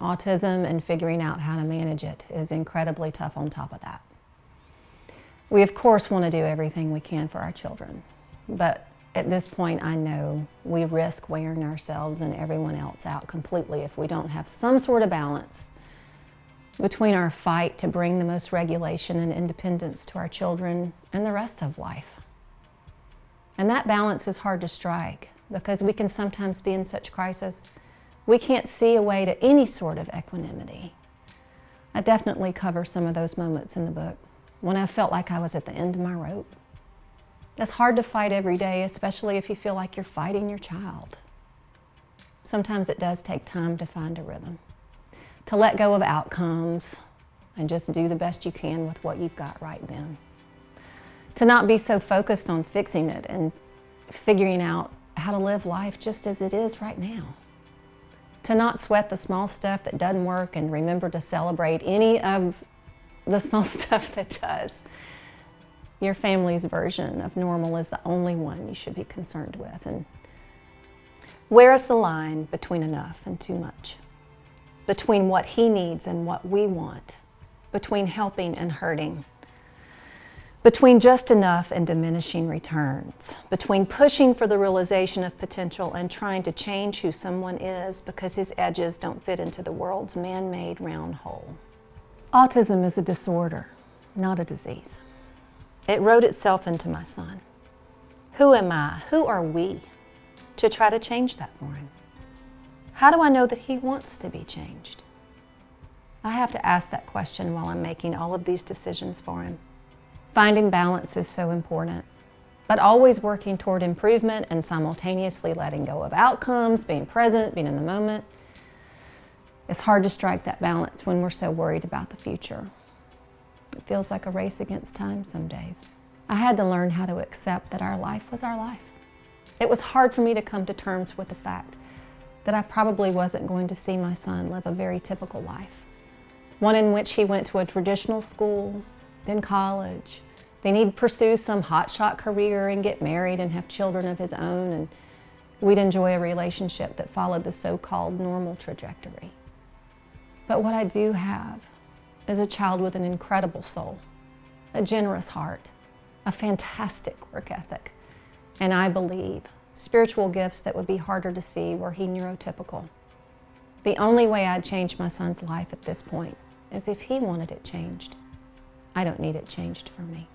Autism and figuring out how to manage it is incredibly tough on top of that. We, of course, want to do everything we can for our children, but at this point, I know we risk wearing ourselves and everyone else out completely if we don't have some sort of balance between our fight to bring the most regulation and independence to our children and the rest of life. And that balance is hard to strike because we can sometimes be in such crisis we can't see a way to any sort of equanimity. I definitely cover some of those moments in the book when I felt like I was at the end of my rope. It's hard to fight every day, especially if you feel like you're fighting your child. Sometimes it does take time to find a rhythm, to let go of outcomes and just do the best you can with what you've got right then. To not be so focused on fixing it and figuring out how to live life just as it is right now. To not sweat the small stuff that doesn't work and remember to celebrate any of the small stuff that does. Your family's version of normal is the only one you should be concerned with. And where is the line between enough and too much? Between what he needs and what we want? Between helping and hurting? Between just enough and diminishing returns? Between pushing for the realization of potential and trying to change who someone is because his edges don't fit into the world's man-made round hole? Autism is a disorder, not a disease. It wrote itself into my son. Who am I? Who are we to try to change that for him? How do I know that he wants to be changed? I have to ask that question while I'm making all of these decisions for him. Finding balance is so important, but always working toward improvement and simultaneously letting go of outcomes, being present, being in the moment. It's hard to strike that balance when we're so worried about the future. It feels like a race against time some days. I had to learn how to accept that our life was our life. It was hard for me to come to terms with the fact that I probably wasn't going to see my son live a very typical life. One in which he went to a traditional school, then college. Then he'd pursue some hotshot career and get married and have children of his own, and we'd enjoy a relationship that followed the so-called normal trajectory. But what I do have is a child with an incredible soul, a generous heart, a fantastic work ethic, and I believe spiritual gifts that would be harder to see were he neurotypical. The only way I'd change my son's life at this point is if he wanted it changed. I don't need it changed for me.